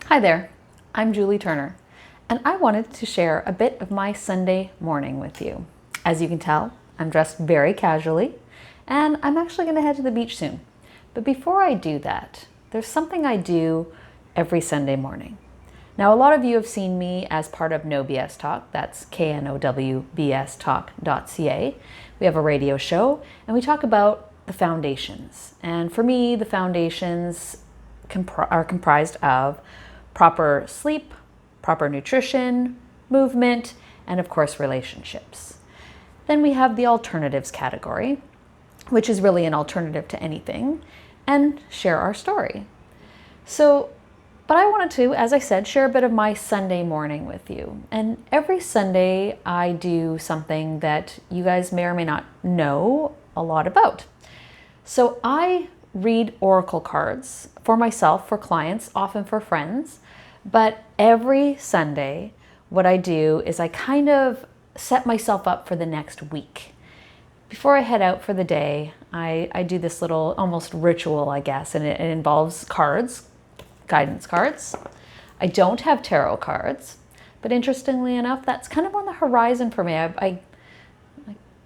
Hi there, I'm Julie Turner, and I wanted to share a bit of my Sunday morning with you. As you can tell, I'm dressed very casually, and I'm actually going to head to the beach soon. But before I do that, there's something I do every Sunday morning. Now, a lot of you have seen me as part of No BS Talk, that's KNOWBStalk.ca. We have a radio show, and we talk about the foundations. And for me, the foundations are comprised of proper sleep, proper nutrition, movement, and of course relationships. Then we have the alternatives category, which is really an alternative to anything, and share our story. But I wanted to, as I said, share a bit of my Sunday morning with you. And every Sunday I do something that you guys may or may not know a lot about. So I read oracle cards for myself, for clients, often for friends. But every Sunday, what I do is I kind of set myself up for the next week. Before I head out for the day, I do this little almost ritual, I guess, and it involves cards, guidance cards. I don't have tarot cards, but interestingly enough, that's kind of on the horizon for me. I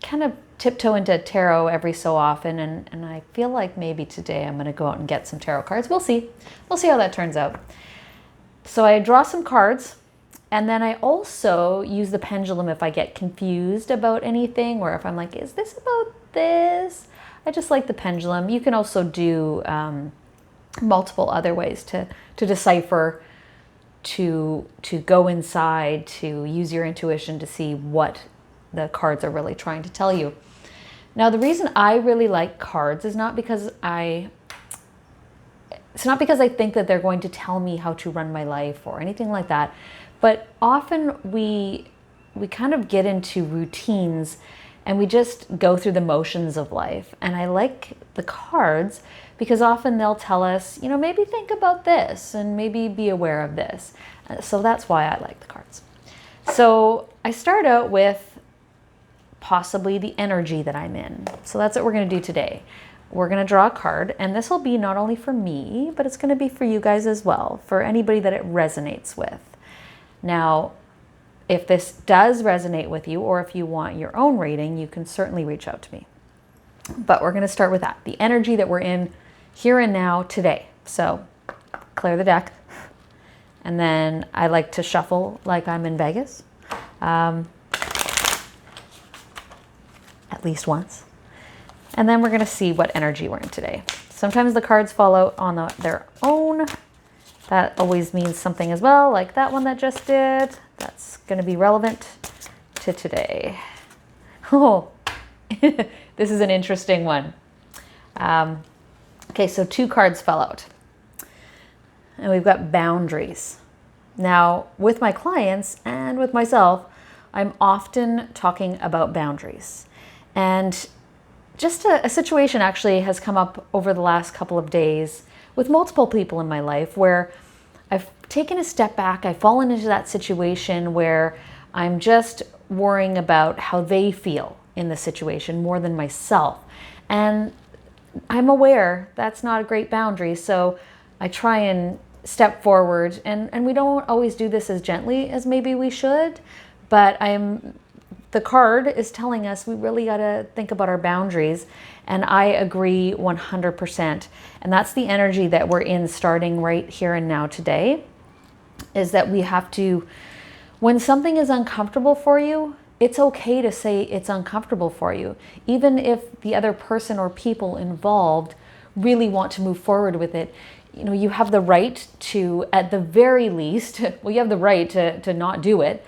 kind of tiptoe into tarot every so often, and I feel like maybe today I'm going to go out and get some tarot cards. We'll see. We'll see how that turns out. So I draw some cards, and then I also use the pendulum if I get confused about anything, or if I'm like, is this about this? I just like the pendulum. You can also do multiple other ways to decipher, to go inside, to use your intuition to see what the cards are really trying to tell you. Now, the reason I really like cards is not because I think that they're going to tell me how to run my life or anything like that, but often we kind of get into routines and we just go through the motions of life. And I like the cards because often they'll tell us, maybe think about this and maybe be aware of this. So that's why I like the cards. So I start out with possibly the energy that I'm in. So that's what we're going to do today. We're going to draw a card, and this will be not only for me, but it's going to be for you guys as well, for anybody that it resonates with. Now, if this does resonate with you, or if you want your own reading, you can certainly reach out to me. But we're going to start with that, the energy that we're in here and now today. So clear the deck. And then I like to shuffle like I'm in Vegas. At least once. And then we're going to see what energy we're in today. Sometimes the cards fall out on their own. That always means something as well, like that one that just did. That's going to be relevant to today. Oh, this is an interesting one. Okay, so 2 cards fell out. And we've got boundaries. Now, with my clients and with myself, I'm often talking about boundaries. And just a situation actually has come up over the last couple of days with multiple people in my life where I've taken a step back. I've fallen into that situation where I'm just worrying about how they feel in the situation more than myself. And I'm aware that's not a great boundary. So I try and step forward. And we don't always do this as gently as maybe we should. But the card is telling us we really got to think about our boundaries. And I agree 100%. And that's the energy that we're in starting right here and now today, is that we have to, when something is uncomfortable for you, it's okay to say it's uncomfortable for you. Even if the other person or people involved really want to move forward with it, you have the right to, at the very least, well, you have the right to not do it.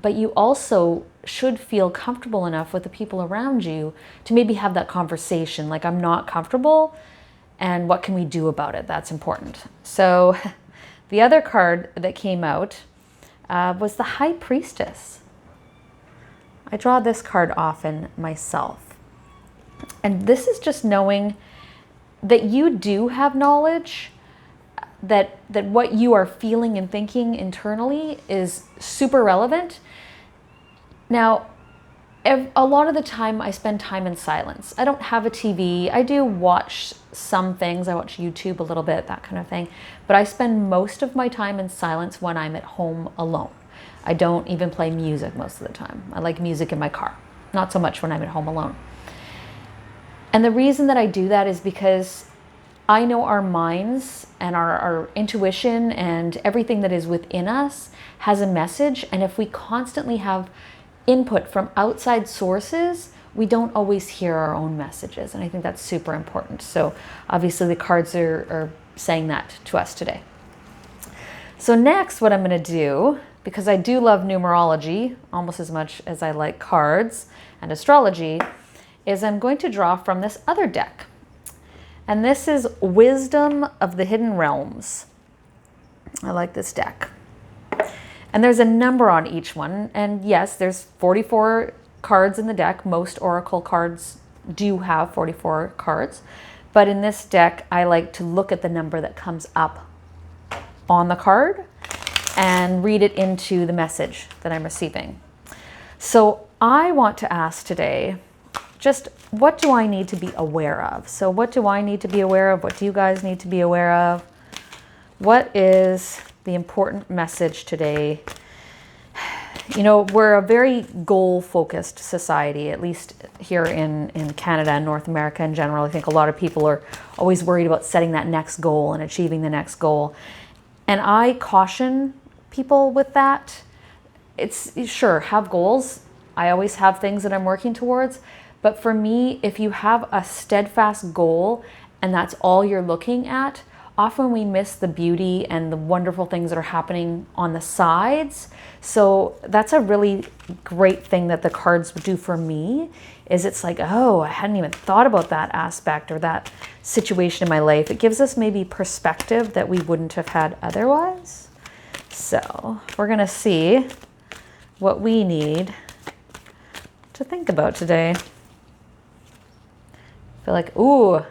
But you also should feel comfortable enough with the people around you to maybe have that conversation, like, I'm not comfortable, and what can we do about it? That's important. So the other card that came out was the High Priestess. I draw this card often myself. And this is just knowing that you do have knowledge, that what you are feeling and thinking internally is super relevant. Now, a lot of the time I spend time in silence. I don't have a TV. I do watch some things. I watch YouTube a little bit, that kind of thing. But I spend most of my time in silence when I'm at home alone. I don't even play music most of the time. I like music in my car, not so much when I'm at home alone. And the reason that I do that is because I know our minds and our intuition and everything that is within us has a message. And if we constantly have input from outside sources, we don't always hear our own messages. And I think that's super important. So obviously the cards are saying that to us today. So next, what I'm going to do, because I do love numerology almost as much as I like cards and astrology, is I'm going to draw from this other deck. And this is Wisdom of the Hidden Realms. I like this deck. And there's a number on each one. And yes, there's 44 cards in the deck. Most oracle cards do have 44 cards. But in this deck, I like to look at the number that comes up on the card and read it into the message that I'm receiving. So I want to ask today, just what do I need to be aware of? So what do I need to be aware of? What do you guys need to be aware of? What is the important message today? You know, we're a very goal-focused society, at least here in Canada and North America in general. I think a lot of people are always worried about setting that next goal and achieving the next goal. And I caution people with that. It's sure, have goals. I always have things that I'm working towards. But for me, if you have a steadfast goal and that's all you're looking at, often we miss the beauty and the wonderful things that are happening on the sides. So that's a really great thing that the cards would do for me, is it's like, oh, I hadn't even thought about that aspect or that situation in my life. It gives us maybe perspective that we wouldn't have had otherwise. So we're going to see what we need to think about today. I feel like, ooh,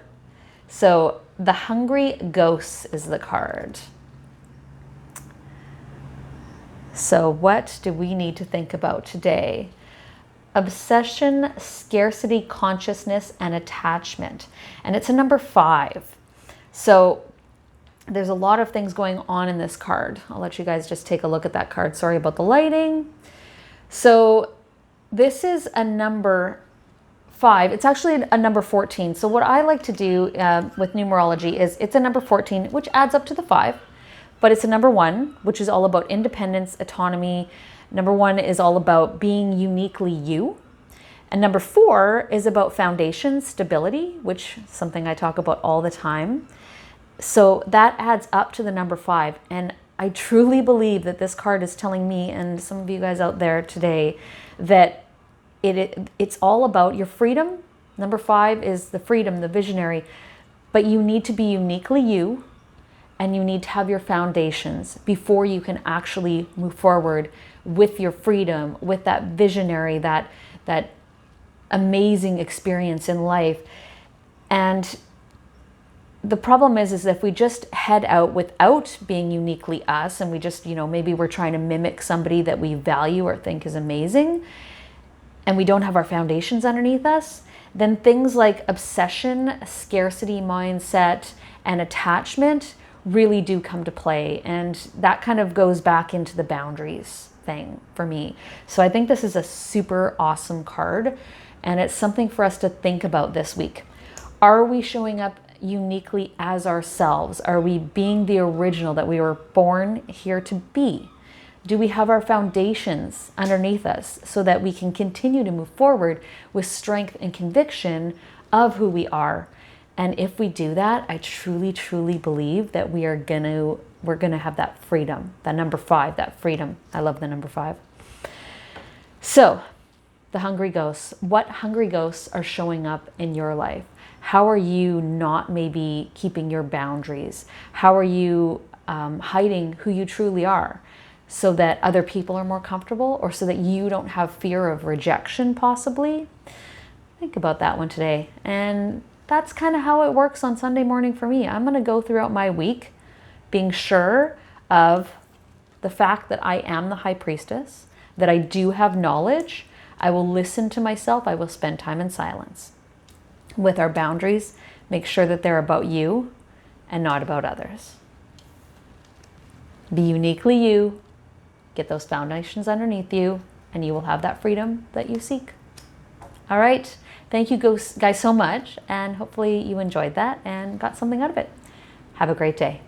so the Hungry Ghost is the card. So what do we need to think about today? Obsession, scarcity, consciousness, and attachment. And it's a number 5. So there's a lot of things going on in this card. I'll let you guys just take a look at that card. Sorry about the lighting. So this is a number 5. It's actually a number 14. So what I like to do with numerology is it's a number 14, which adds up to the 5, but it's a number 1, which is all about independence, autonomy. Number 1 is all about being uniquely you. And number 4 is about foundation, stability, which is something I talk about all the time. So that adds up to the number 5. And I truly believe that this card is telling me, and some of you guys out there today, that it's all about your freedom. Number 5 is the freedom, the visionary, but you need to be uniquely you, and you need to have your foundations before you can actually move forward with your freedom, with that visionary, that amazing experience in life. And the problem is if we just head out without being uniquely us, and we just, maybe we're trying to mimic somebody that we value or think is amazing, and we don't have our foundations underneath us, then things like obsession, scarcity mindset, and attachment really do come to play. And that kind of goes back into the boundaries thing for me. So I think this is a super awesome card, and it's something for us to think about this week. Are we showing up uniquely as ourselves? Are we being the original that we were born here to be? Do we have our foundations underneath us so that we can continue to move forward with strength and conviction of who we are? And if we do that, I truly, truly believe that we're gonna have that freedom, that number 5, that freedom. I love the number 5. So, the hungry ghosts. What hungry ghosts are showing up in your life? How are you not maybe keeping your boundaries? How are you hiding who you truly are, so that other people are more comfortable, or so that you don't have fear of rejection possibly? Think about that one today. And that's kind of how it works on Sunday morning for me. I'm going to go throughout my week being sure of the fact that I am the high priestess, that I do have knowledge. I will listen to myself. I will spend time in silence. With our boundaries, make sure that they're about you and not about others. Be uniquely you. Get those foundations underneath you, and you will have that freedom that you seek. All right. Thank you guys so much, and hopefully you enjoyed that and got something out of it. Have a great day.